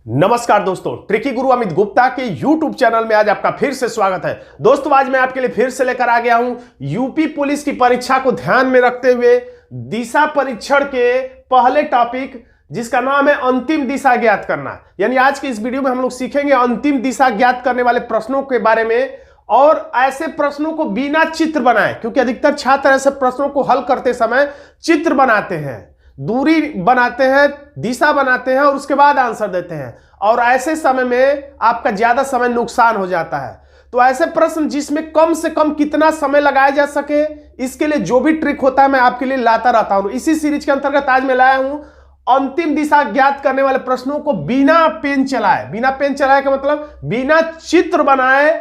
नमस्कार दोस्तों, ट्रिकी गुरु अमित गुप्ता के YouTube चैनल में आज आपका फिर से स्वागत है। दोस्तों आज मैं आपके लिए फिर से लेकर आ गया हूं यूपी पुलिस की परीक्षा को ध्यान में रखते हुए दिशा परीक्षण के पहले टॉपिक जिसका नाम है अंतिम दिशा ज्ञात करना। यानी आज की इस वीडियो में हम लोग सीखेंगे अंतिम दिशा ज्ञात करने वाले प्रश्नों के बारे में और ऐसे प्रश्नों को बिना चित्र बनाए, क्योंकि अधिकतर छात्र ऐसे प्रश्नों को हल करते समय चित्र बनाते हैं, दूरी बनाते हैं, दिशा बनाते हैं और उसके बाद आंसर देते हैं और ऐसे समय में आपका ज्यादा समय नुकसान हो जाता है। तो ऐसे प्रश्न जिसमें कम से कम कितना समय लगाया जा सके, इसके लिए जो भी ट्रिक होता है मैं आपके लिए लाता रहता हूं। इसी सीरीज के अंतर्गत आज मैं लाया हूं अंतिम दिशा ज्ञात करने वाले प्रश्नों को बिना पेन चलाए। बिना पेन चलाए का मतलब बिना चित्र बनाए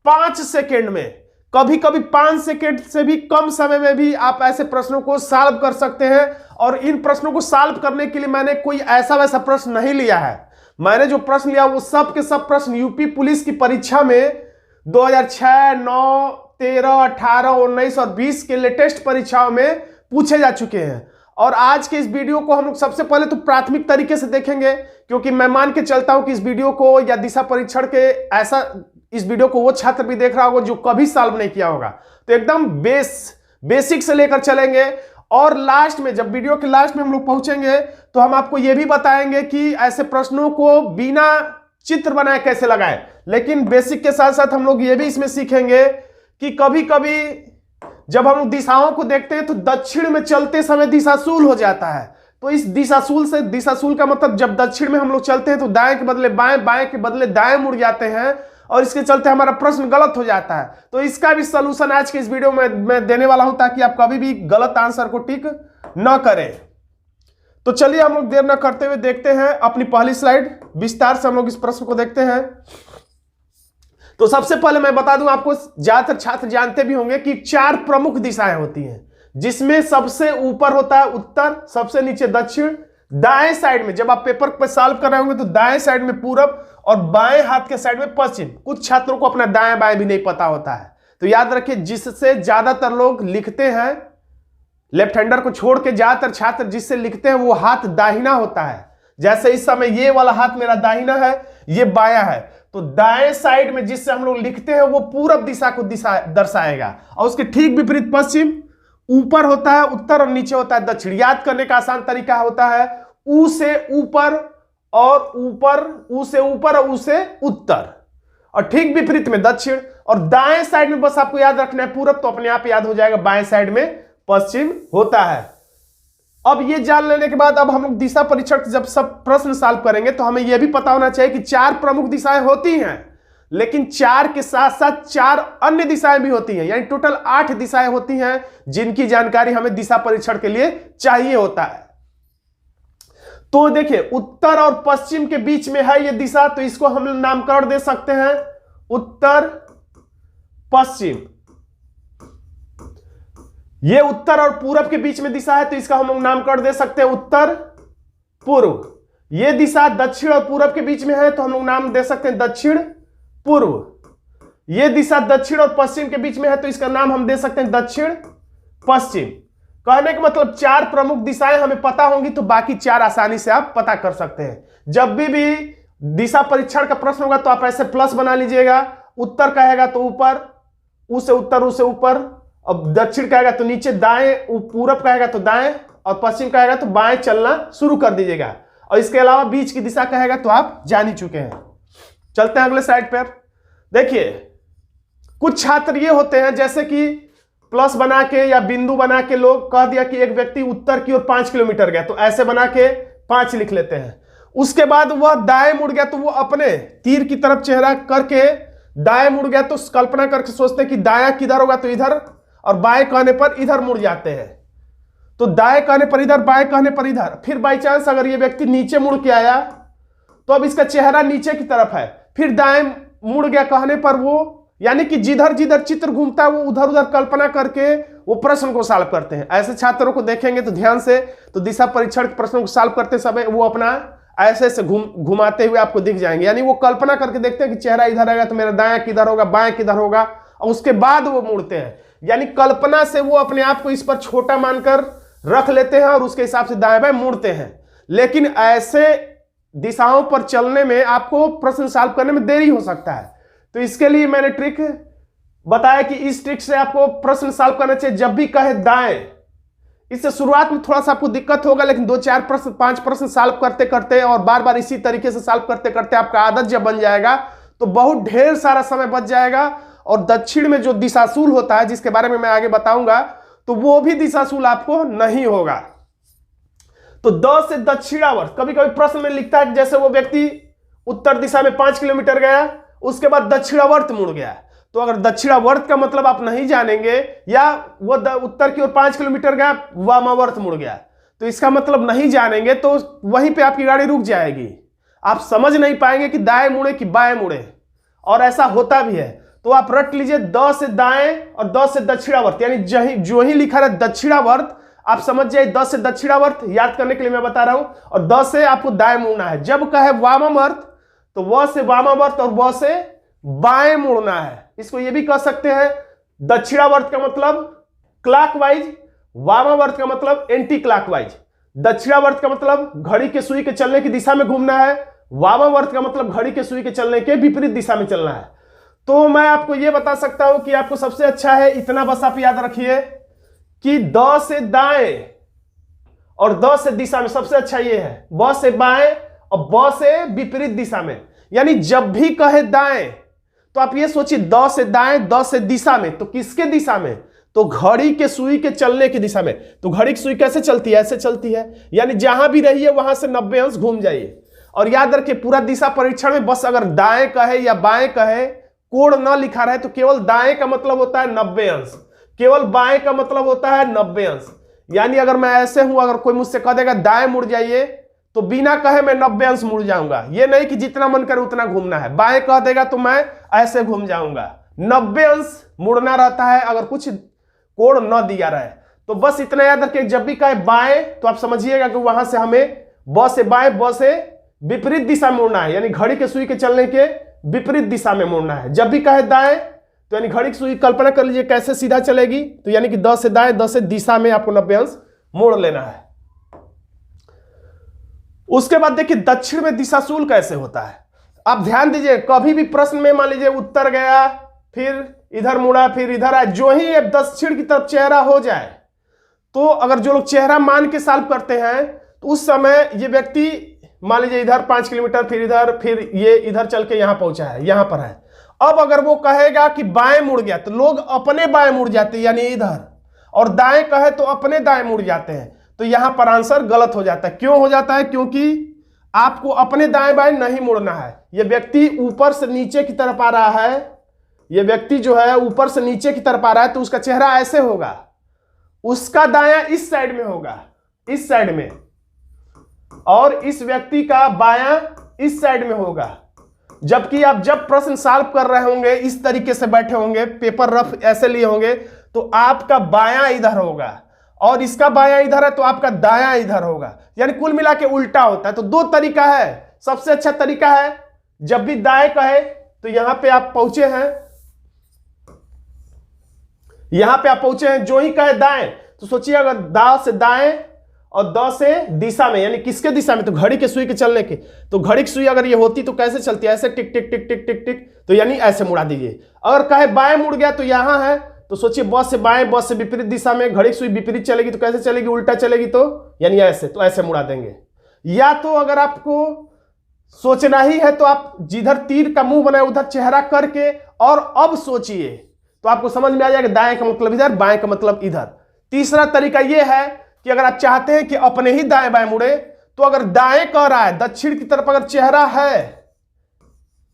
5 सेकेंड में, कभी कभी 5 सेकेंड से भी कम समय में भी आप ऐसे प्रश्नों को सॉल्व कर सकते हैं। और इन प्रश्नों को सॉल्व करने के लिए मैंने कोई ऐसा वैसा प्रश्न नहीं लिया है। मैंने जो प्रश्न लिया वो सब के सब प्रश्न यूपी पुलिस की परीक्षा में 2006, 9, 13, 18, 19 और 20 के लेटेस्ट परीक्षाओं में पूछे जा चुके हैं। और आज के इस वीडियो को हम लोग सबसे पहले तो प्राथमिक तरीके से देखेंगे, क्योंकि मैं मान के चलता हूं कि इस वीडियो को या दिशा परीक्षण के इस वीडियो को वो छात्र भी देख रहा होगा जो कभी सॉल्व नहीं किया होगा। तो एकदम बेसिक से लेकर चलेंगे और लास्ट में, जब वीडियो के लास्ट में हम लोग पहुंचेंगे तो हम आपको यह भी बताएंगे कि ऐसे प्रश्नों को बिना चित्र बनाए कैसे लगाएं। लेकिन बेसिक के साथ साथ हम लोग ये भी इसमें सीखेंगे कि कभी कभी जब हम दिशाओं को देखते हैं तो दक्षिण में चलते समय दिशाशूल हो जाता है। तो इस दिशाशूल का मतलब जब दक्षिण में हम लोग चलते हैं तो दाएं के बदले बाएं, बाएं के बदले दाएं मुड़ जाते हैं और इसके चलते हमारा प्रश्न गलत हो जाता है। तो इसका भी सलूशन आज के इस वीडियो में मैं देने वाला हूं ताकि आप कभी भी गलत आंसर को टिक न करें। तो चलिए हम लोग देर न करते हुए देखते हैं अपनी पहली स्लाइड। विस्तार से हम लोग इस प्रश्न को देखते हैं। तो सबसे पहले मैं बता दूं आपको, ज्यादातर छात्र जानते भी होंगे कि 4 प्रमुख दिशाएं होती हैं, जिसमें सबसे ऊपर होता है उत्तर, सबसे नीचे दक्षिण, दाएं साइड में जब आप पेपर पर सॉल्व कर रहे होंगे तो दाएं साइड में पूरब और बाएं हाथ के साइड में पश्चिम। कुछ छात्रों को अपना दाएं बाएं भी नहीं पता होता है, तो याद रखिए जिससे ज्यादातर लोग लिखते हैं, लेफ्ट हैंडर को छोड़ के ज्यादातर छात्र जिससे लिखते हैं वो हाथ दाहिना होता है। जैसे इस समय ये वाला हाथ मेरा दाहिना है, ये बायां है, तो दाएं साइड में जिससे हम लोग लिखते हैं वो पूरब दिशा को दर्शाएगा और उसके ठीक विपरीत पश्चिम। ऊपर होता है उत्तर और नीचे होता है दक्षिण। याद करने का आसान तरीका होता है ऊ से ऊपर और ऊपर, ऊ से ऊपर और ऊ से उत्तर, और ठीक विपरीत में दक्षिण। और दाएं साइड में बस आपको याद रखना है पूरब, तो अपने आप याद हो जाएगा बाएं साइड में पश्चिम होता है। अब ये जान लेने के बाद अब हम लोग दिशा परीक्षण जब सब प्रश्न सॉल्व करेंगे तो हमें यह भी पता होना चाहिए कि 4 प्रमुख दिशाएं होती हैं, लेकिन 4 के साथ साथ 4 अन्य दिशाएं भी होती हैं। यानी टोटल 8 दिशाएं होती हैं जिनकी जानकारी हमें दिशा परीक्षण के लिए चाहिए होता है। तो देखिए उत्तर और पश्चिम के बीच में है ये दिशा, तो इसको हम नामकरण दे सकते हैं उत्तर पश्चिम। ये उत्तर और पूरब के बीच में दिशा है तो इसका हम लोग नामकरण दे सकते हैं उत्तर पूर्व। ये दिशा दक्षिण और पूरब के बीच में है तो हम लोग नाम दे सकते हैं दक्षिण पूर्व। ये दिशा दक्षिण और पश्चिम के बीच में है तो इसका नाम हम दे सकते हैं दक्षिण पश्चिम। कहने का मतलब 4 प्रमुख दिशाएं हमें पता होंगी तो बाकी 4 आसानी से आप पता कर सकते हैं। जब भी दिशा परीक्षण का प्रश्न होगा तो आप ऐसे प्लस बना लीजिएगा। उत्तर कहेगा तो ऊपर, ऊ से उत्तर, ऊ से ऊपर, अब दक्षिण कहेगा तो नीचे दाएं, पूरब कहेगा तो दाएं और पश्चिम कहेगा तो बाएं चलना शुरू कर दीजिएगा। और इसके अलावा बीच की दिशा कहेगा तो आप जान ही चुके हैं। चलते हैं अगले स्लाइड पर। देखिए कुछ छात्र ये होते हैं जैसे कि प्लस बना के या बिंदु बना के लोग कह दिया कि एक व्यक्ति उत्तर की ओर 5 किलोमीटर गया, तो ऐसे बना के 5 लिख लेते हैं। उसके बाद वह दाएं मुड़ गया तो वो अपने तीर की तरफ चेहरा करके दाएं मुड़ गया, तो कल्पना करके सोचते हैं कि दायां किधर होगा तो इधर, और बाएं कहने पर इधर मुड़ जाते हैं। तो दाएं कहने पर इधर, बाएं कहने पर इधर। फिर बाई चांस अगर ये व्यक्ति नीचे मुड़ के आया तो अब इसका चेहरा नीचे की तरफ है, फिर दाएं मुड़ गया कहने पर वो, यानी कि जिधर जिधर चित्र घूमता है वो उधर उधर कल्पना करके वो प्रश्न को सॉल्व करते हैं। ऐसे छात्रों को देखेंगे तो ध्यान से, तो दिशा परीक्षण के प्रश्नों को सॉल्व करते समय वो अपना ऐसे ऐसे घुमाते हुए आपको दिख जाएंगे। यानी वो कल्पना करके देखते हैं कि चेहरा इधर आएगा तो मेरा दायां किधर होगा, बाएं किधर होगा, और उसके बाद वो मुड़ते हैं। यानी कल्पना से वो अपने आप को इस पर छोटा मानकर रख लेते हैं और उसके हिसाब से दाएं बाएं मुड़ते हैं। लेकिन ऐसे दिशाओं पर चलने में आपको प्रश्न सॉल्व करने में देरी हो सकता है। तो इसके लिए मैंने ट्रिक बताया कि इस ट्रिक से आपको प्रश्न सॉल्व करना चाहिए जब भी कहे दाएं। इससे शुरुआत में थोड़ा सा आपको दिक्कत होगा, लेकिन 2-4 प्रश्न 5 प्रश्न सॉल्व करते करते और बार बार इसी तरीके से सॉल्व करते करते आपका आदत जब बन जाएगा तो बहुत ढेर सारा समय बच जाएगा। और दक्षिण में जो दिशाशूल होता है, जिसके बारे में मैं आगे बताऊंगा, तो वो भी दिशाशूल आपको नहीं होगा। तो द से दक्षिणावर्त, कभी कभी प्रश्न में लिखता है कि जैसे वो व्यक्ति उत्तर दिशा में 5 किलोमीटर गया, उसके बाद दक्षिणावर्त मुड़ गया। तो अगर दक्षिणावर्त का मतलब आप नहीं जानेंगे, या वो उत्तर की ओर 5 किलोमीटर गया, वामावर्त मुड़ गया, तो इसका मतलब नहीं जानेंगे, तो वहीं पे आपकी गाड़ी रुक जाएगी। आप समझ नहीं पाएंगे कि दाएं मुड़े कि बाएं मुड़े, और ऐसा होता भी है। तो आप रट लीजिए द से दाएं और द से दक्षिणावर्त, यानी जो ही लिखा रहा दक्षिणावर्त आप समझ जाइए द से दक्षिणावर्त। याद करने के लिए मैं बता रहा हूं। और द से आपको दाएं मुड़ना है। जब कहे वामावर्त तो व से वामावर्त और व से बाएं मुड़ना है। इसको ये भी कह सकते हैं, दक्षिणावर्त का मतलब क्लॉकवाइज, वामावर्त का मतलब एंटी क्लॉकवाइज। दक्षिणावर्त का मतलब घड़ी के सुई के चलने की दिशा में घूमना है, वामावर्त का मतलब घड़ी के सुई के चलने के विपरीत दिशा में चलना है। तो मैं आपको यह बता सकता हूं कि आपको सबसे अच्छा है, इतना बस आप याद रखिए कि द से दाएं और द से दिशा में सबसे अच्छा यह है, ब से बाएं और ब से विपरीत दिशा में। यानी जब भी कहे दाएं तो आप ये सोचिए द से दाएं, द से दिशा में, तो किसके दिशा में? तो घड़ी के सुई के चलने की दिशा में। तो घड़ी की सुई कैसे चलती है? ऐसे चलती है। यानी जहां भी रहिए वहां से 90 अंश घूम जाइए। और याद रखिए पूरा दिशा परीक्षण में बस अगर दाएं कहे या बाएं कहे, कोण न लिखा रहे, तो केवल दाएं का मतलब होता है 90 अंश, केवल बाएं का मतलब होता है 90 अंश। यानी अगर मैं ऐसे हूं, अगर कोई मुझसे कह देगा दाएं मुड़ जाइए, तो बिना कहे मैं 90 अंश मुड़ जाऊंगा। ये नहीं कि जितना मन करे उतना घूमना है। बाएं कह देगा तो मैं ऐसे घूम जाऊंगा। 90 अंश मुड़ना रहता है अगर कुछ कोण न दिया रहे। तो बस इतना याद रखिए, जब भी कहे बाएं तो आप समझिएगा कि वहां से हमें ब से बाएं, ब से विपरीत दिशा में मुड़ना है, यानी घड़ी के सुई के चलने के विपरीत दिशा में मुड़ना है। जब भी कहे दाएं तो यानी घड़ी की सुई कल्पना कर लीजिए कैसे सीधा चलेगी, तो यानी कि द से दाएं, द से दिशा में आपको 90 अंश मोड़ लेना है। उसके बाद देखिए दक्षिण में दिशाशूल कैसे होता है। आप ध्यान दीजिए, कभी भी प्रश्न में मान लीजिए उत्तर गया, फिर इधर मुड़ा, फिर इधर आया, जो ही दक्षिण की तरफ चेहरा हो जाए, तो अगर जो लोग चेहरा मान के सॉल्व करते हैं तो उस समय ये व्यक्ति मान लीजिए इधर 5 किलोमीटर, फिर इधर, फिर ये इधर चल के यहां पहुंचा है, यहां पर है। अब अगर वो कहेगा कि बाएं मुड़ गया, तो लोग अपने बाएं मुड़ जाते हैं, यानी इधर, और दाएं कहे तो अपने दाएं मुड़ जाते हैं। तो यहां पर आंसर गलत हो जाता है। क्यों हो जाता है? क्योंकि आपको अपने दाएं बाएं नहीं मुड़ना है। ये व्यक्ति ऊपर से नीचे की तरफ आ रहा है, ये व्यक्ति जो है ऊपर से नीचे की तरफ आ रहा है, तो उसका चेहरा ऐसे होगा, उसका दायां इस साइड में होगा, इस साइड में, और इस व्यक्ति का बायां इस साइड में होगा। जबकि आप जब प्रश्न सॉल्व कर रहे होंगे, इस तरीके से बैठे होंगे, पेपर रफ ऐसे लिए होंगे, तो आपका बायां इधर होगा और इसका बायां इधर है, तो आपका दायां इधर होगा। यानी कुल मिला के उल्टा होता है। तो 2 तरीका है। सबसे अच्छा तरीका है जब भी दाएं कहे तो यहां पे आप पहुंचे हैं, यहां पे आप पहुंचे हैं, जो ही कहे दाएं तो सोचिए अगर दा से दाएं और द से दिशा में, यानी किसके दिशा में? तो घड़ी के सुई के चलने के। तो घड़ी की सुई अगर ये होती तो कैसे चलती है? ऐसे टिक टिक टिक टिक टिक टिक, तो यानी ऐसे मुड़ा दीजिए। अगर कहे बाएं मुड़ गया तो यहां है, तो सोचिए ब से बाएं, ब से विपरीत दिशा में, घड़ी की सुई विपरीत चलेगी तो कैसे चलेगी? उल्टा चलेगी, तो यानी ऐसे, तो ऐसे मुड़ा देंगे। या तो अगर आपको सोचना ही है तो आप जिधर तीर का मुंह बनाए उधर चेहरा करके और अब सोचिए, तो आपको समझ में आ जाएगा दाएं का मतलब इधर, बाएं का मतलब इधर। तीसरा तरीका यह है कि अगर आप चाहते हैं कि अपने ही दाएं बाएं मुड़े, तो अगर दाएं कह रहा है, दक्षिण की तरफ अगर चेहरा है,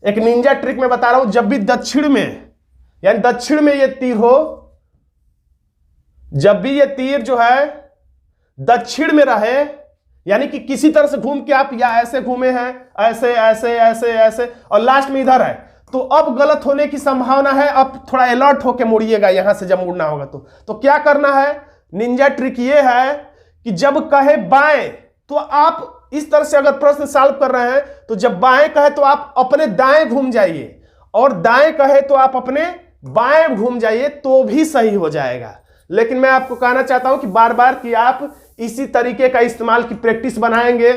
एक निंजा ट्रिक में बता रहा हूं, जब भी दक्षिण में, यानी दक्षिण में ये तीर हो, जब भी ये तीर जो है दक्षिण में रहे, यानी कि किसी तरह से घूम के आप या ऐसे घूमे हैं, ऐसे ऐसे ऐसे ऐसे, और लास्ट में इधर है, तो अब गलत होने की संभावना है। अब थोड़ा अलर्ट होके मुड़िएगा यहां से जब मुड़ना होगा। तो क्या करना है? निंजा ट्रिक ये है कि जब कहे बाएं तो आप इस तरह से अगर प्रश्न सॉल्व कर रहे हैं, तो जब बाएं कहे तो आप अपने दाएं घूम जाइए, और दाएं कहे तो आप अपने बाएं घूम जाइए, तो भी सही हो जाएगा। लेकिन मैं आपको कहना चाहता हूं कि बार बार कि आप इसी तरीके का इस्तेमाल की प्रैक्टिस बनाएंगे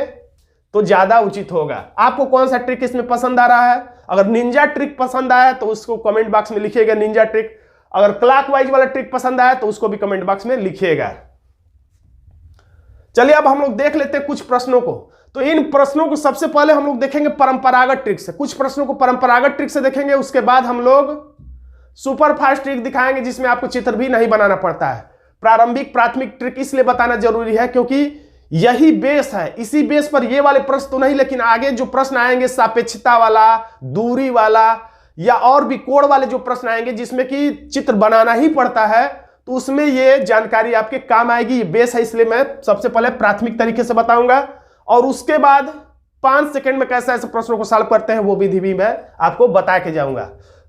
तो ज्यादा उचित होगा। आपको कौन सा ट्रिक इसमें पसंद आ रहा है? अगर निंजा ट्रिक पसंद आया तो उसको कमेंट बॉक्स में लिखिएगा निंजा ट्रिक। अगर क्लॉकवाइज वाला ट्रिक पसंद आया तो उसको भी कमेंट बॉक्स में लिखिएगा। चलिए अब हम लोग देख लेते हैं कुछ प्रश्नों को। तो इन प्रश्नों को सबसे पहले हम लोग देखेंगे परंपरागत ट्रिक से। कुछ प्रश्नों को परंपरागत ट्रिक से देखेंगे, उसके बाद हम लोग सुपर फास्ट ट्रिक दिखाएंगे जिसमें आपको चित्र भी नहीं बनाना पड़ता है। प्रारंभिक प्राथमिक ट्रिक इसलिए बताना जरूरी है क्योंकि यही बेस है, इसी बेस पर ये वाले प्रश्न तो नहीं, लेकिन आगे जो प्रश्न आएंगे सापेक्षता वाला, दूरी वाला या और भी कोण वाले जो प्रश्न आएंगे जिसमें कि चित्र बनाना ही पड़ता है, तो उसमें ये जानकारी आपके काम आएगी। ये बेस है, इसलिए मैं सबसे पहले प्राथमिक तरीके से बताऊंगा और उसके बाद 5 सेकंड में कैसे ऐसे प्रश्नों को सॉल्व करते हैं वो विधि भी मैं आपको बता के जाऊंगा।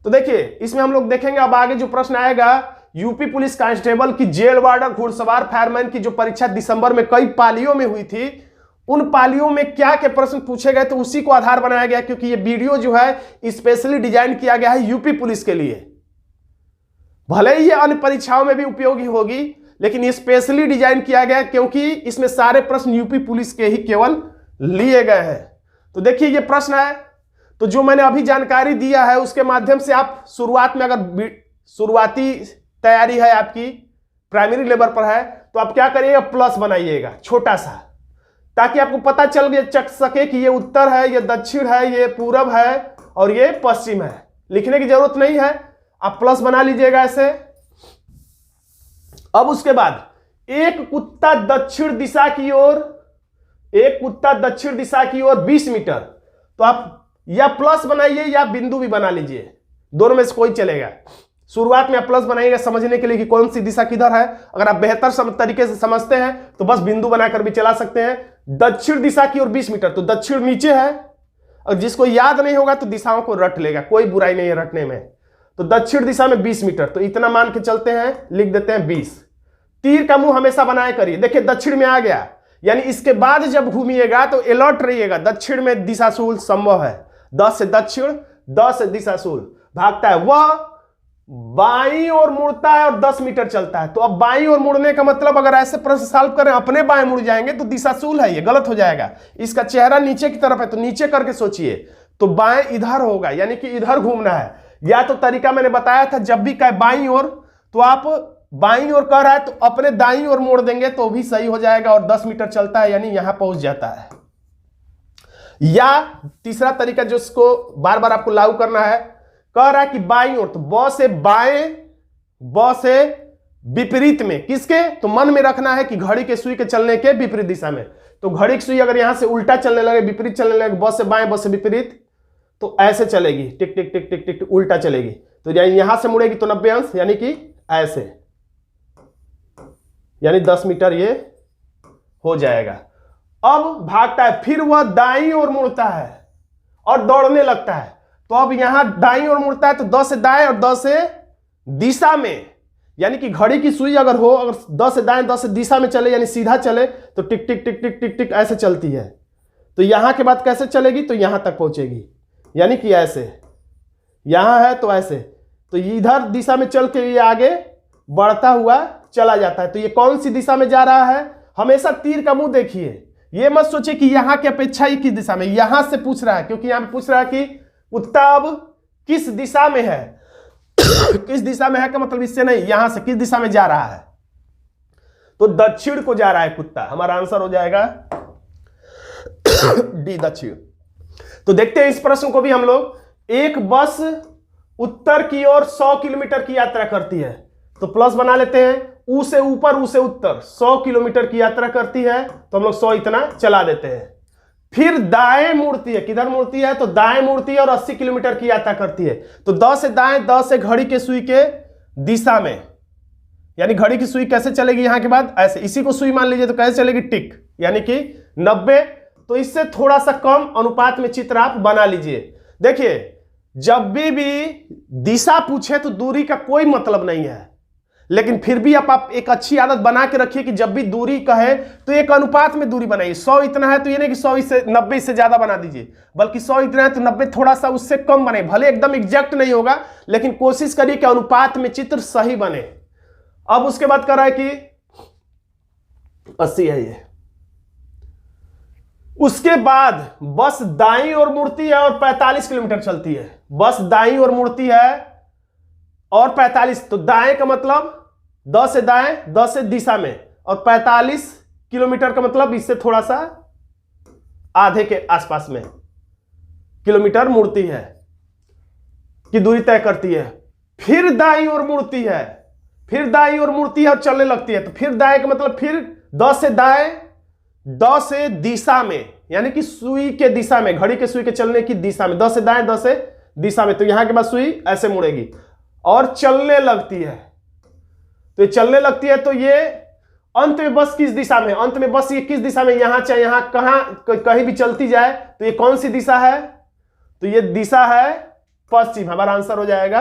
तो देखिए इसमें हम लोग देखेंगे अब आगे जो प्रश्न आएगा, यूपी पुलिस कांस्टेबल की, जेल वार्डन, घुड़सवार, फायरमैन की जो परीक्षा दिसंबर में कई पालियों में हुई थी, उन पालियों में क्या क्या प्रश्न पूछे गए, तो उसी को आधार बनाया गया क्योंकि ये वीडियो जो है स्पेशली डिजाइन किया गया है यूपी पुलिस के लिए। भले ही ये अन्य परीक्षाओं में भी उपयोगी होगी, लेकिन ये स्पेशली डिजाइन किया गया क्योंकि इसमें सारे प्रश्न यूपी पुलिस के ही केवल लिए गए हैं। तो देखिए ये प्रश्न है, तो जो मैंने अभी जानकारी दिया है उसके माध्यम से आप शुरुआत में, अगर शुरुआती तैयारी है आपकी प्राइमरी लेवल पर है, तो आप क्या करिएगा, प्लस बनाइएगा छोटा सा, ताकि आपको पता चल सके कि ये उत्तर है, ये दक्षिण है, ये पूरब है और ये पश्चिम है। लिखने की जरूरत नहीं है, आप प्लस बना लीजिएगा ऐसे। अब उसके बाद एक कुत्ता दक्षिण दिशा की ओर, एक कुत्ता दक्षिण दिशा की ओर 20 मीटर, तो आप या प्लस बनाइए या बिंदु भी बना लीजिए, दोनों में से कोई चलेगा। शुरुआत में आप प्लस बनाइएगा समझने के लिए कि कौन सी दिशा किधर है। अगर आप बेहतर तरीके से समझते हैं तो बस बिंदु बनाकर भी चला सकते हैं। दक्षिण दिशा की ओर 20 मीटर, तो दक्षिण नीचे है, और जिसको याद नहीं होगा तो दिशाओं को रट लेगा, कोई बुराई नहीं है रटने में। तो दक्षिण दिशा में 20 मीटर, तो इतना मान के चलते हैं, लिख देते हैं 20। तीर का मुंह हमेशा बनाए करिए। देखिए दक्षिण में आ गया, यानी इसके बाद जब घूमिएगा तो अलर्ट रहिएगा, दक्षिण में दिशाशूल संभव है, 10 से दक्षिण, 10 से दिशाशूल भागता है, वह बाईं ओर मुड़ता है और 10 मीटर चलता है। तो अब बाईं ओर मुड़ने का मतलब, अगर ऐसे प्रश्न सॉल्व करें अपने बाएं मुड़ जाएंगे तो दिशाशूल है, ये गलत हो जाएगा। इसका चेहरा नीचे की तरफ है तो नीचे करके सोचिए, तो बाएं इधर होगा, यानी कि इधर घूमना है। या तो तरीका मैंने बताया था, जब भी कहे बाईं ओर तो आप बाईं ओर कह रहा है तो अपने दाईं ओर मोड़ देंगे तो भी सही हो जाएगा, और 10 मीटर चलता है यानी यहां पहुंच जाता है। या तीसरा तरीका जो इसको बार बार आपको लागू करना है, कह रहा है कि बाईं ओर, तो ब से बाएं, ब से विपरीत में, किसके, तो मन में रखना है कि घड़ी के सुई के चलने के विपरीत दिशा में। तो घड़ी की सुई अगर यहां से उल्टा चलने लगे, विपरीत चलने लगे, ब से बाएं, ब से विपरीत, तो ऐसे चलेगी, टिक टिक टिक टिक टिक, उल्टा चलेगी। तो यहां से मुड़ेगी तो 90 अंश, यानी कि ऐसे, यानी 10 मीटर ये हो जाएगा। अब भागता है, फिर वह दाईं ओर मुड़ता है और दौड़ने लगता है। तो अब यहां दाईं ओर मुड़ता है तो 10 से दाएं और 10 से दिशा में, यानी कि घड़ी की सुई अगर हो, अगर 10 से दाएं 10 से दिशा में चले, यानी सीधा चले, तो टिक टिक टिक टिक टिक टिक ऐसे चलती है। तो यहां के बाद कैसे चलेगी, तो यहां तक पहुंचेगी, यानी कि ऐसे, यहां है तो ऐसे, तो इधर दिशा में चल के ये आगे बढ़ता हुआ चला जाता है। तो ये कौन सी दिशा में जा रहा है, हमेशा तीर का मुंह देखिए, ये मत सोचिए कि यहां की अपेक्षा ही किस दिशा में, यहां से पूछ रहा है, क्योंकि यहां पे पूछ रहा है कि कुत्ता अब किस दिशा में है किस दिशा में है का मतलब इससे नहीं, यहां से किस दिशा में जा रहा है, तो दक्षिण को जा रहा है कुत्ता। हमारा आंसर हो जाएगा डी, दक्षिण। तो देखते हैं इस प्रश्न को भी हम लोग। एक बस उत्तर की ओर 100 किलोमीटर की यात्रा करती है, तो प्लस बना लेते हैं, ऊ से ऊपर ऊ से उत्तर 100 किलोमीटर की यात्रा करती है, तो हम लोग 100 इतना चला देते हैं। फिर दाएं मुड़ती है, किधर मुड़ती है, तो दाएं मुड़ती है और 80 किलोमीटर की यात्रा करती है। तो 10 से दाएं, 10 से घड़ी के सुई के दिशा में, यानी घड़ी की सुई कैसे चलेगी, यहां के बाद ऐसे, इसी को सुई मान लीजिए, तो कैसे चलेगी, टिक, यानी कि 90। तो इससे थोड़ा सा कम अनुपात में चित्र आप बना लीजिए। देखिए जब भी दिशा पूछे तो दूरी का कोई मतलब नहीं है, लेकिन फिर भी आप एक अच्छी आदत बना के रखिए कि जब भी दूरी कहे तो एक अनुपात में दूरी बनाइए। 100 इतना है तो ये नहीं कि 100 से 90 से ज्यादा बना दीजिए, बल्कि 100 इतना है तो 90 थोड़ा सा उससे कम बने। भले एकदम एग्जैक्ट नहीं होगा, लेकिन कोशिश करिए कि अनुपात में चित्र सही बने। अब उसके बाद कर रहा है कि 80 है ये, उसके बाद बस दाईं ओर मुड़ती है और 45 किलोमीटर चलती है। बस दाईं ओर मुड़ती है और 45, तो दाएं का मतलब 10 से दाएं, 10 से दिशा में, और 45 किलोमीटर का मतलब इससे थोड़ा सा आधे के आसपास में किलोमीटर मुड़ती है की दूरी तय करती है। फिर दाईं ओर मुड़ती है, फिर दाईं ओर मुड़ती है और चलने लगती है। तो फिर दाएं का मतलब फिर 10 से दाएं, 10 से दिशा में, यानी कि सुई के दिशा में, घड़ी के सुई के चलने की दिशा में, 10 से दाएं, 10 से दिशा में। तो यहां के बाद सुई ऐसे मुड़ेगी और चलने लगती है। तो ये चलने लगती है, तो ये अंत में बस किस दिशा में, अंत में बस ये किस दिशा में, यहां चाहे यहां कहीं भी चलती जाए, तो ये कौन सी दिशा है, तो ये दिशा है पश्चिम। हमारा आंसर हो जाएगा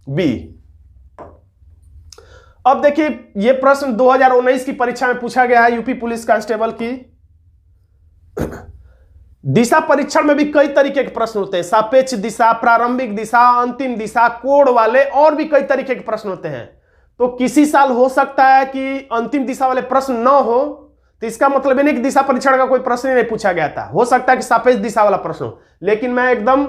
बी। अब देखिए ये प्रश्न 2019 की परीक्षा में पूछा गया है, यूपी पुलिस कांस्टेबल की। दिशा परीक्षण में भी कई तरीके के प्रश्न होते हैं, सापेक्ष दिशा, प्रारंभिक दिशा, अंतिम दिशा, कोड वाले, और भी कई तरीके के प्रश्न होते हैं। तो किसी साल हो सकता है कि अंतिम दिशा वाले प्रश्न न हो, तो इसका मतलब नहीं कि दिशा परीक्षण का कोई प्रश्न ही नहीं पूछा गया था। हो सकता है कि सापेक्ष दिशा वाला प्रश्न हो, लेकिन मैं एकदम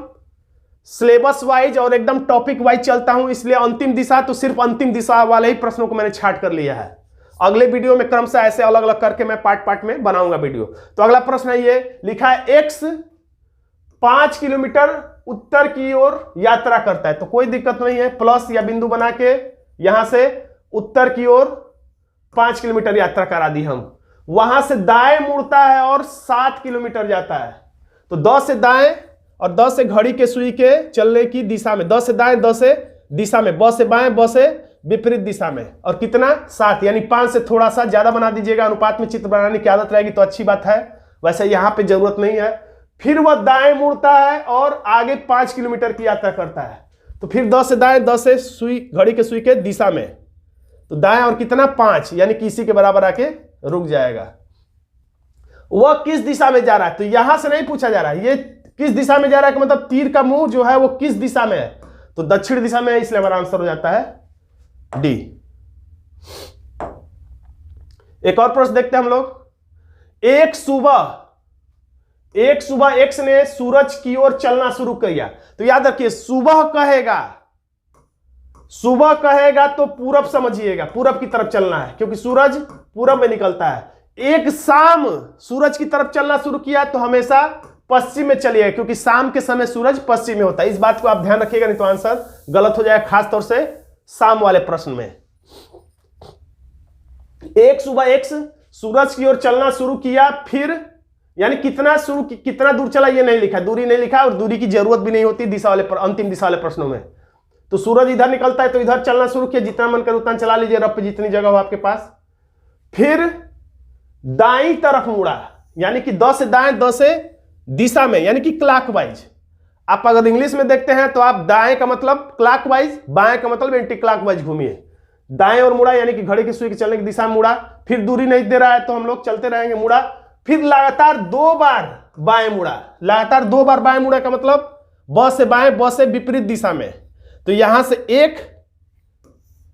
सिलेबस वाइज और एकदम टॉपिक वाइज चलता हूं, इसलिए अंतिम दिशा तो सिर्फ अंतिम दिशा वाले ही प्रश्नों को मैंने छांट कर लिया है। अगले वीडियो में क्रमशः ऐसे अलग अलग करके मैं पार्ट पार्ट में बनाऊंगा वीडियो। तो अगला प्रश्न है, ये लिखा है एक्स 5 किलोमीटर उत्तर की ओर यात्रा करता है। तो कोई दिक्कत नहीं है, प्लस या बिंदु बना के यहां से उत्तर की ओर 5 किलोमीटर यात्रा करा दी हम। वहां से दाएं मुड़ता है और 7 किलोमीटर जाता है। तो 10 से दाएं और 10 से घड़ी के सुई के चलने की दिशा में, 10 से दाएं, 10 से दिशा में, ब से बाएं, ब से विपरीत दिशा में, और कितना 7, यानी 5 से थोड़ा सा ज्यादा बना दीजिएगा। अनुपात में चित्र बनाने की आदत रहेगी तो अच्छी बात है, वैसे यहां पे जरूरत नहीं है। फिर वह दाएं मुड़ता है और आगे 5 किलोमीटर की यात्रा करता है। तो फिर 10 से दाएं, 10 से सुई, घड़ी के सुई के दिशा में, तो दाएं और कितना 5, यानी कि इसी के बराबर आके रुक जाएगा। वह किस दिशा में जा रहा है, तो यहां से नहीं पूछा जा रहा है, ये किस दिशा में जा रहा है कि मतलब तीर का मुंह जो है वो किस दिशा में है, तो दक्षिण दिशा में है, इसलिए हमारा आंसर हो जाता है डी। एक और प्रश्न देखते हैं हम लोग। एक सुबह एक्स ने सूरज की ओर चलना शुरू किया। तो याद रखिए सुबह कहेगा तो पूरब समझिएगा, पूरब की तरफ चलना है क्योंकि सूरज पूरब में निकलता है। एक शाम सूरज की तरफ चलना शुरू किया तो हमेशा पश्चिम में चलिए, क्योंकि शाम के समय सूरज पश्चिम में होता है। इस बात को आप ध्यान रखिएगा, नहीं तो आंसर गलत हो जाएगा, खासतौर से शाम वाले प्रश्न में। एक सुबह एक्स सूरज की ओर चलना शुरू किया, फिर यानी कितना दूर चला ये नहीं लिखा, दूरी नहीं लिखा, और दूरी की जरूरत भी नहीं होती दिशा वाले अंतिम दिशा वाले प्रश्नों में। तो सूरज इधर निकलता है तो इधर चलना शुरू किया, जितना मन करे उतना चला लीजिए, रफ पे जितनी जगह हो आपके पास। फिर दाईं तरफ मुड़ा, यानी कि 10 से दाएं, 10 से दिशा में, यानी कि क्लॉकवाइज। आप अगर इंग्लिश में देखते हैं तो आप दाएं का मतलब क्लॉकवाइज, बाएं का मतलब एंटी क्लॉकवाइज घूमिए। दाएं और मुड़ा यानी कि घड़ी की सुई के चलने की दिशा में मुड़ा, फिर दूरी नहीं दे रहा है तो हम लोग चलते रहेंगे, मुड़ा, फिर लगातार 2 बार बाएं मुड़ा। लगातार 2 बार बाएं मुड़ा का मतलब ब से बाएं, ब से विपरीत दिशा में। तो यहां से एक,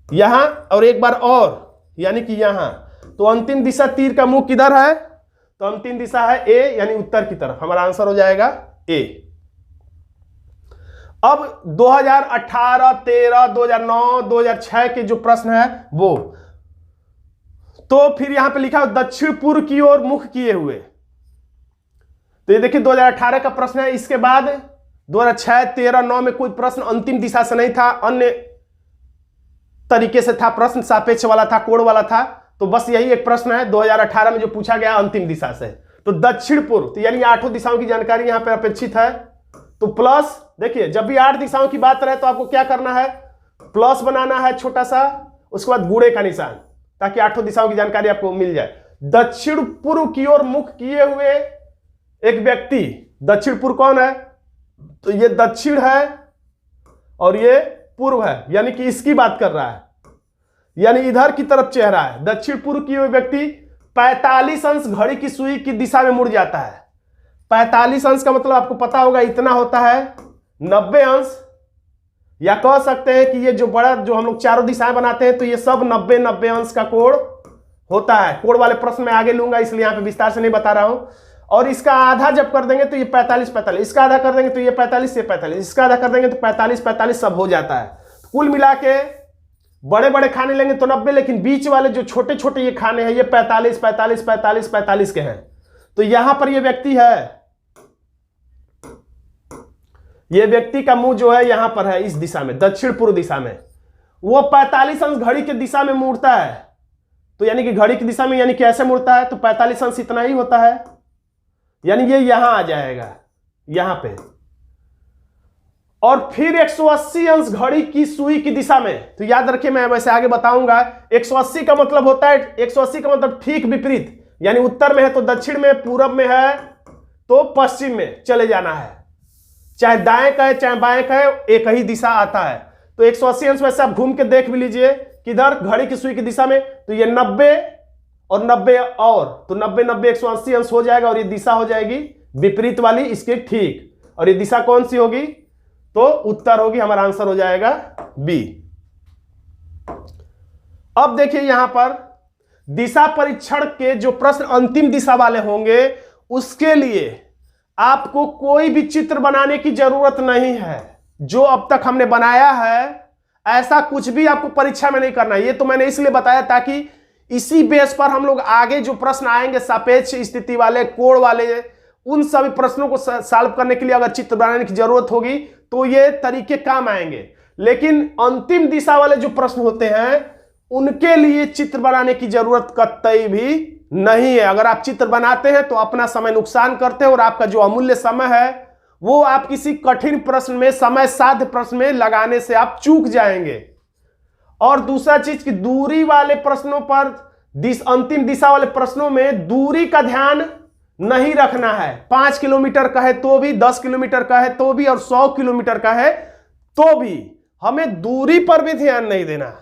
यहां और एक बार और, यानी कि यहां। तो अंतिम दिशा तीर का मुंह किधर है, तो अंतिम दिशा है ए, यानी उत्तर की तरफ। हमारा आंसर हो जाएगा ए। अब 2018, 13, 2009, 2006 के जो प्रश्न है वो, तो फिर यहां पे लिखा है दक्षिण पूर्व की ओर मुख किए हुए। तो ये देखिए 2018 का प्रश्न है। इसके बाद 2006, 13, 9 में कोई प्रश्न अंतिम दिशा से नहीं था, अन्य तरीके से था प्रश्न, सापेक्ष वाला था, कोण वाला था। तो बस यही एक प्रश्न है 2018 में जो पूछा गया अंतिम दिशा से। तो दक्षिण पूर्व, तो यानी 8 दिशाओं की जानकारी यहां पर अपेक्षित है। तो प्लस, देखिए जब भी 8 दिशाओं की बात रहे तो आपको क्या करना है, प्लस बनाना है छोटा सा, उसके बाद गुणे का निशान, ताकि 8 दिशाओं की जानकारी आपको मिल जाए। दक्षिण पूर्व की ओर मुख किए हुए एक व्यक्ति, दक्षिण पूर्व कौन है, तो ये दक्षिण है और ये पूर्व है, यानी कि इसकी बात कर रहा है, यानी इधर की तरफ चेहरा है। दक्षिण पूर्व की ओर व्यक्ति 45 अंश घड़ी की सुई की दिशा में मुड़ जाता है। 45 अंश का मतलब आपको पता होगा इतना होता है 90 अंश, या कह सकते हैं कि ये जो बड़ा जो हम लोग चारों दिशाएं बनाते हैं तो ये सब 90 अंश का कोण होता है। कोण वाले प्रश्न में आगे लूंगा, इसलिए यहां पे विस्तार से नहीं बता रहा हूं। और इसका आधा जब कर देंगे तो ये 45 45, इसका आधा कर देंगे तो ये 45 ये 45, इसका आधा कर देंगे तो 45 45 सब हो जाता है। कुल मिला के बड़े बड़े खाने लेंगे तो 90, लेकिन बीच वाले जो छोटे छोटे ये खाने हैं ये 45 45 45 45 के हैं। तो यहां पर ये व्यक्ति है, ये व्यक्ति का मुंह जो है यहां पर है, इस दिशा में, दक्षिण पूर्व दिशा में, वो 45 अंश घड़ी की दिशा में मुड़ता है। तो यानी कि घड़ी की दिशा में यानी कैसे मुड़ता है, तो 45 अंश इतना ही होता है, यानी ये यहां आ जाएगा यहां पे। और फिर 180 अंश घड़ी की सुई की दिशा में। तो याद रखिए, मैं वैसे आगे बताऊंगा। 180 का मतलब होता है, 180 का मतलब ठीक विपरीत, यानी उत्तर में है तो दक्षिण में, पूरब में है तो पश्चिम में चले जाना है। चाहे दाएं का है चाहे बाएं का है, एक ही दिशा आता है। तो 180 अंश वैसे आप घूम के देख भी लीजिए किधर, घड़ी की सुई की दिशा में। तो ये 90 और 90 और, तो 90 90 180 अंश हो जाएगा और ये दिशा हो जाएगी विपरीत वाली इसके ठीक। और ये दिशा कौन सी होगी, तो उत्तर होगी, हमारा आंसर हो जाएगा बी। अब देखिए यहां पर दिशा परीक्षण के जो प्रश्न अंतिम दिशा वाले होंगे उसके लिए आपको कोई भी चित्र बनाने की जरूरत नहीं है। जो अब तक हमने बनाया है ऐसा कुछ भी आपको परीक्षा में नहीं करना है। ये तो मैंने इसलिए बताया ताकि इसी बेस पर हम लोग आगे जो प्रश्न आएंगे सापेक्ष स्थिति वाले, कोण वाले, उन सभी प्रश्नों को सॉल्व करने के लिए अगर चित्र बनाने की जरूरत होगी तो ये तरीके काम आएंगे। लेकिन अंतिम दिशा वाले जो प्रश्न होते हैं उनके लिए चित्र बनाने की जरूरत कतई भी नहीं है। अगर आप चित्र बनाते हैं तो अपना समय नुकसान करते हैं और आपका जो अमूल्य समय है वो आप किसी कठिन प्रश्न में, समय साध्य प्रश्न में लगाने से आप चूक जाएंगे। और दूसरा चीज कि दूरी वाले प्रश्नों पर, अंतिम दिशा वाले प्रश्नों में दूरी का ध्यान नहीं रखना है। 5 किलोमीटर का है तो भी, 10 किलोमीटर का है तो भी, और 100 किलोमीटर का है तो भी हमें दूरी पर भी ध्यान नहीं देना।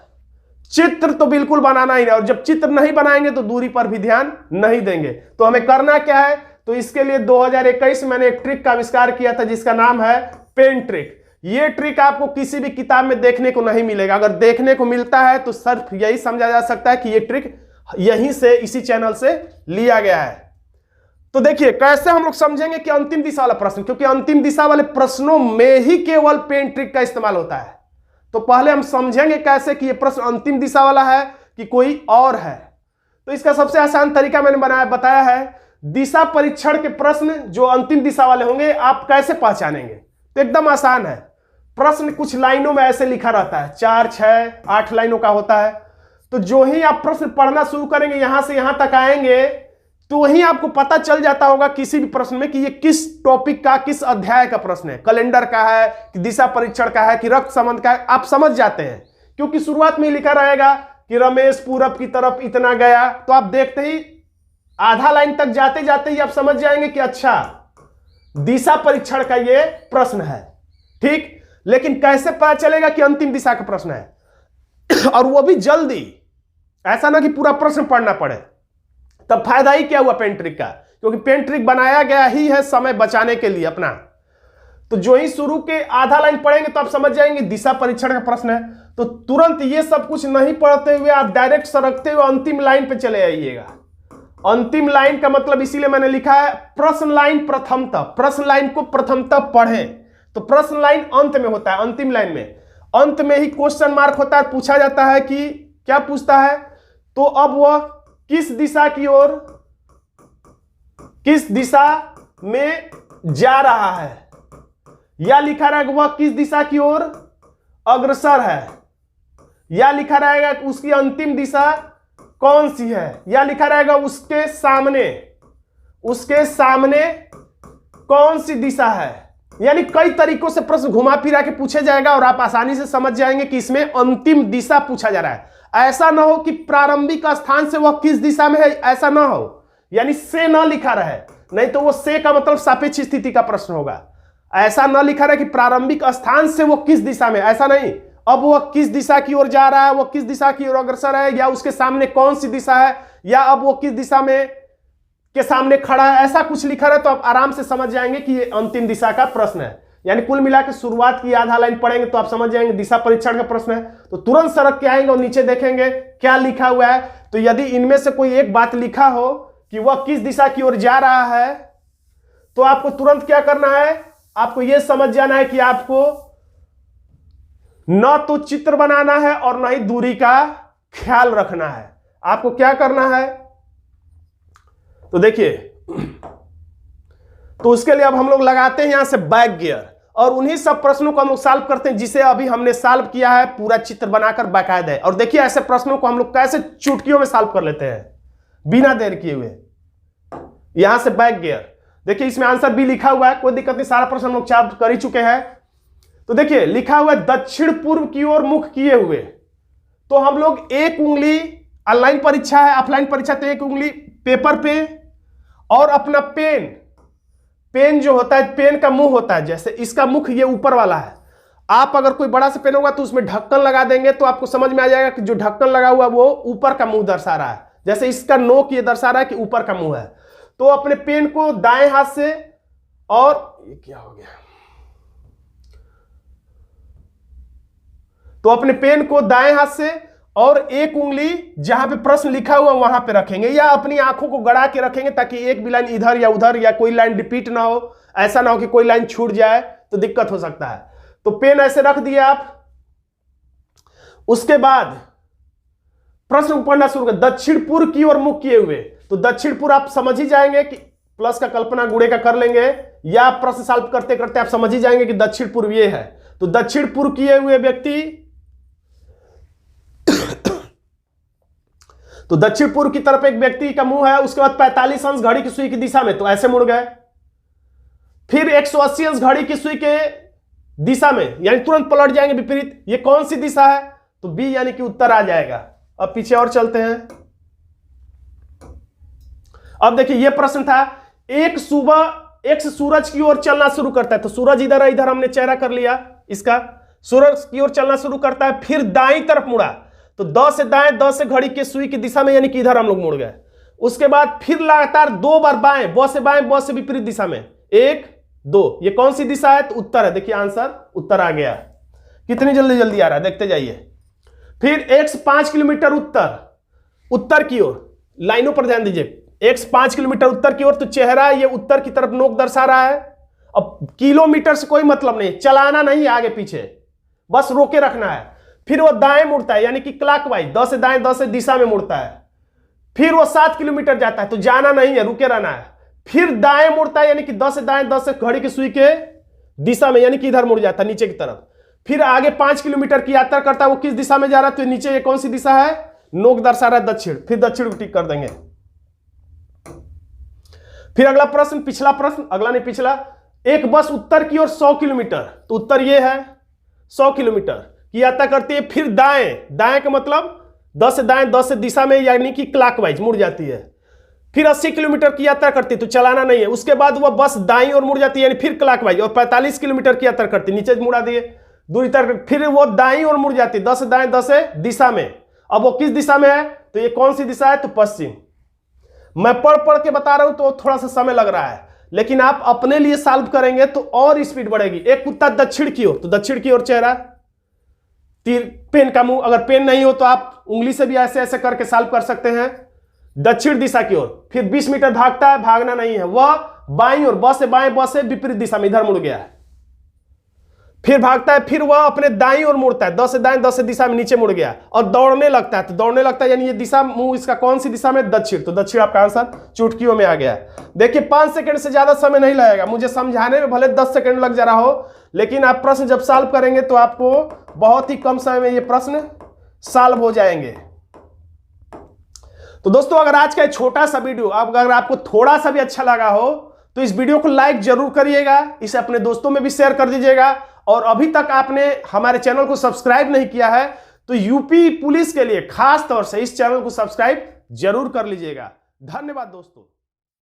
चित्र तो बिल्कुल बनाना ही नहीं, और जब चित्र नहीं बनाएंगे तो दूरी पर भी ध्यान नहीं देंगे। तो हमें करना क्या है, तो इसके लिए 2021 मैंने एक ट्रिक का आविष्कार किया था जिसका नाम है पेन ट्रिक। ये ट्रिक आपको किसी भी किताब में देखने को नहीं मिलेगा। अगर देखने को मिलता है तो सिर्फ यही समझा जा सकता है कि ये ट्रिक यहीं से, इसी चैनल से लिया गया है। तो देखिए कैसे हम लोग समझेंगे कि अंतिम दिशा वाला प्रश्न, क्योंकि अंतिम दिशा वाले प्रश्नों में ही केवल पेन ट्रिक का इस्तेमाल होता है। तो पहले हम समझेंगे कैसे कि ये प्रश्न अंतिम दिशा वाला है कि कोई और है। तो इसका सबसे आसान तरीका मैंने बताया है। दिशा परीक्षण के प्रश्न जो अंतिम दिशा वाले होंगे आप कैसे पहचानेंगे, तो एकदम आसान है। प्रश्न कुछ लाइनों में ऐसे लिखा रहता है, 4 6 8 लाइनों का होता है। तो जो ही आप प्रश्न पढ़ना शुरू करेंगे, यहां से यहां तक आएंगे, तो वहीं आपको पता चल जाता होगा किसी भी प्रश्न में कि ये किस टॉपिक का, किस अध्याय का प्रश्न है। कैलेंडर का है कि दिशा परीक्षण का है कि रक्त संबंध का है, आप समझ जाते हैं। क्योंकि शुरुआत में लिखा रहेगा कि रमेश पूरब की तरफ इतना गया, तो आप देखते ही आधा लाइन तक जाते जाते ही आप समझ जाएंगे कि अच्छा दिशा परीक्षण का ये प्रश्न है। ठीक, लेकिन कैसे पता चलेगा कि अंतिम दिशा का प्रश्न है और वो भी जल्दी, ऐसा ना कि पूरा प्रश्न पढ़ना पड़े। तब फायदा ही क्या हुआ पेन ट्रिक का, क्योंकि पेन ट्रिक बनाया गया ही है समय बचाने के लिए अपना। तो जो ही शुरू के आधा लाइन पढ़ेंगे तो आप समझ जाएंगे दिशा परीक्षण का प्रश्न है। तो तुरंत ये सब कुछ नहीं पढ़ते हुए आप डायरेक्ट सरकते हुए अंतिम लाइन पे चले आइएगा। अंतिम लाइन का मतलब इसीलिए मैंने लिखा है प्रश्न लाइन प्रथमतः, प्रश्न लाइन को प्रथमतः पढ़ें। तो प्रश्न लाइन अंत में होता है, अंतिम लाइन में, अंत में ही क्वेश्चन मार्क होता है। पूछा जाता है कि क्या पूछता है, तो अब वह किस दिशा की ओर, किस दिशा में जा रहा है, या लिखा रहेगा वह किस दिशा की ओर अग्रसर है, या लिखा रहेगा कि उसकी अंतिम दिशा कौन सी है, या लिखा रहेगा उसके सामने, उसके सामने कौन सी दिशा है। यानी कई तरीकों से प्रश्न घुमा फिरा के पूछे जाएगा और आप आसानी से समझ जाएंगे कि इसमें अंतिम दिशा पूछा जा रहा है। ऐसा ना हो कि प्रारंभिक स्थान से वह किस दिशा में है, ऐसा ना हो, यानी से ना लिखा रहे, नहीं तो वो से का मतलब सापेक्ष स्थिति का प्रश्न होगा। ऐसा ना लिखा रहे कि प्रारंभिक स्थान से वो किस दिशा में, ऐसा नहीं। अब वह किस दिशा की ओर जा रहा है, वो किस दिशा की ओर अग्रसर है, या उसके सामने कौन सी दिशा है, या अब वो किस दिशा में के सामने खड़ा है, ऐसा कुछ लिखा है तो आप आराम से समझ जाएंगे कि ये अंतिम दिशा का प्रश्न है। यानी कुल मिला के शुरुआत की आधा लाइन पढ़ेंगे तो आप समझ जाएंगे दिशा परीक्षण का प्रश्न है। तो तुरंत सरक के आएंगे और नीचे देखेंगे क्या लिखा हुआ है। तो यदि इनमें से कोई एक बात लिखा हो कि वह किस दिशा की ओर जा रहा है, तो आपको तुरंत क्या करना है, आपको यह समझ जाना है कि आपको न तो चित्र बनाना है और न ही दूरी का ख्याल रखना है। आपको क्या करना है, तो देखिए, तो उसके लिए अब हम लोग लगाते हैं यहां से बैक गियर और उन्हीं सब प्रश्नों को हम लोग सॉल्व करते हैं जिसे अभी हमने सॉल्व किया है, पूरा चित्र बनाकर बाकायदा है। और देखिए ऐसे प्रश्नों को हम लोग कैसे चुटकियों में सॉल्व कर लेते हैं बिना देर किए हुए। यहां से बैक गियर, देखिए इसमें आंसर भी लिखा हुआ है, कोई दिक्कत नहीं, सारा प्रश्न हम लोग सॉल्व कर ही चुके हैं। तो देखिए लिखा हुआ है दक्षिण पूर्व की ओर मुख किए हुए, तो हम लोग एक उंगली, ऑनलाइन परीक्षा है, ऑफलाइन परीक्षा, तो एक उंगली पेपर पे और अपना पेन जो होता है, पेन का मुंह होता है, जैसे इसका मुख ये ऊपर वाला है। आप अगर कोई बड़ा सा पेन होगा तो उसमें ढक्कन लगा देंगे तो आपको समझ में आ जाएगा कि जो ढक्कन लगा हुआ वो ऊपर का मुंह दर्शा रहा है। जैसे इसका नोक ये दर्शा रहा है कि ऊपर का मुंह है। तो अपने पेन को दाएं हाथ से, और ये क्या हो गया, तो अपने पेन को दाएं हाथ से और एक उंगली जहां पे प्रश्न लिखा हुआ वहां पे रखेंगे, या अपनी आंखों को गड़ा के रखेंगे ताकि एक भी लाइन इधर या उधर या कोई लाइन रिपीट ना हो, ऐसा ना हो कि कोई लाइन छूट जाए तो दिक्कत हो सकता है। तो पेन ऐसे रख दिया आप। उसके बाद प्रश्न को पढ़ना शुरू कर, दक्षिण पूर्व की ओर मुख किए हुए, तो दक्षिण पूर्व आप समझ ही जाएंगे कि प्लस का कल्पना गुणे का कर लेंगे, या प्रश्न सॉल्व करते करते आप समझ ही जाएंगे कि दक्षिण पूर्व ये है। तो दक्षिण पूर्व किए हुए व्यक्ति, तो दक्षिण पूर्व की तरफ एक व्यक्ति का मुंह है, उसके बाद 45 अंश घड़ी की सुई की दिशा में, तो ऐसे मुड़ गए। फिर 180 अंश घड़ी की सुई के दिशा में, यानी तुरंत पलट जाएंगे विपरीत। ये कौन सी दिशा है, तो बी यानी कि उत्तर आ जाएगा। अब पीछे और चलते हैं। अब देखिए ये प्रश्न था, एक सूरज की ओर चलना शुरू करता है, तो सूरज इधर है, इधर हमने चेहरा कर लिया इसका, सूरज की ओर चलना शुरू करता है, फिर दाईं तरफ मुड़ा, तो 10 से दाएं, 10 से घड़ी के सुई की दिशा में, यानी कि इधर हम लोग मुड़ गए। उसके बाद फिर लगातार 2 बार बाएं, ब से बाएं, ब से विपरीत दिशा में, 1 2, ये कौन सी दिशा है, तो उत्तर है। देखिए आंसर उत्तर आ गया। कितनी जल्दी जल्दी आ रहा है, देखते जाइए। फिर x 5 किलोमीटर उत्तर की ओर, लाइनों पर ध्यान दीजिए, x 5 किलोमीटर उत्तर की ओर, तो चेहरा ये उत्तर की तरफ नोक दर्शा रहा है। अब किलोमीटर से कोई मतलब नहीं, चलाना नहीं आगे पीछे, बस रोके रखना है। फिर वो दाएं मुड़ता है, यानी कि क्लॉकवाइज, 10 से दाएं, 10 से दिशा में मुड़ता है। फिर वो 7 किलोमीटर जाता है, तो जाना नहीं है, रुके रहना है। फिर दाएं मुड़ता है, यानी कि 10 से दाएं, 10 से घड़ी की सुई के दिशा में, यानी कि इधर मुड़ जाता है नीचे की तरफ। फिर आगे 5 किलोमीटर की यात्रा करता है, वो किस दिशा में जा रहा है, तो नीचे ये कौन सी दिशा है, नोक दर्शा रहा है दक्षिण, फिर दक्षिण को टिक कर देंगे। फिर अगला प्रश्न, पिछला प्रश्न, अगला नहीं पिछला, एक बस उत्तर की ओर 100 किलोमीटर, तो उत्तर ये है 100 किलोमीटर की यात्रा करती है। फिर दाएं का मतलब 10 से दाएं, 10 से दिशा में, यानी कि क्लॉकवाइज मुड़ जाती है। फिर 80 किलोमीटर की यात्रा करती है, तो चलाना नहीं है। उसके बाद वह बस दाईं ओर मुड़ जाती है, यानी फिर क्लॉकवाइज, और 45 किलोमीटर की यात्रा करती है, नीचे मुड़ा दिए दूरी तक। फिर वो दाईं ओर मुड़ जाती है, 10 से दाएं, 10 से दिशा में। अब वो किस दिशा में है, तो ये कौन सी दिशा है, तो पश्चिम। मैं पढ़ के बता रहा हूं तो थोड़ा सा समय लग रहा है, लेकिन आप अपने लिए सॉल्व करेंगे तो और स्पीड बढ़ेगी। एक कुत्ता दक्षिण की ओर, तो दक्षिण की ओर चेहरा, तीर, पेन का मुंह, अगर पेन नहीं हो तो आप उंगली से भी ऐसे ऐसे करके सॉल्व कर सकते हैं, दक्षिण दिशा की ओर। फिर 20 मीटर भागता है, भागना नहीं है, वह बाईं ओर, ब से बाएं, ब से विपरीत दिशा में, इधर मुड़ गया है। फिर भागता है, फिर वह अपने दाईं ओर मुड़ता है, 10 से दाएं, 10 से दिशा में, नीचे मुड़ गया, और दौड़ने लगता है, तो दौड़ने लगता है यानी ये दिशा, मुंह इसका कौन सी दिशा में, दक्षिण, तो दक्षिण आपका आंसर चुटकियों में आ गया। देखिए 5 सेकंड से ज्यादा समय नहीं लगेगा, मुझे समझाने में भले 10 सेकंड लग जा रहा हो, लेकिन आप प्रश्न जब सॉल्व करेंगे तो आपको बहुत ही कम समय में ये प्रश्न सॉल्व हो जाएंगे। तो दोस्तों अगर आज का छोटा सा वीडियो अगर आपको थोड़ा सा भी अच्छा लगा हो तो इस वीडियो को लाइक जरूर करिएगा, इसे अपने दोस्तों में भी शेयर कर दीजिएगा, और अभी तक आपने हमारे चैनल को सब्सक्राइब नहीं किया है तो यूपी पुलिस के लिए खास तौर से इस चैनल को सब्सक्राइब जरूर कर लीजिएगा। धन्यवाद दोस्तों।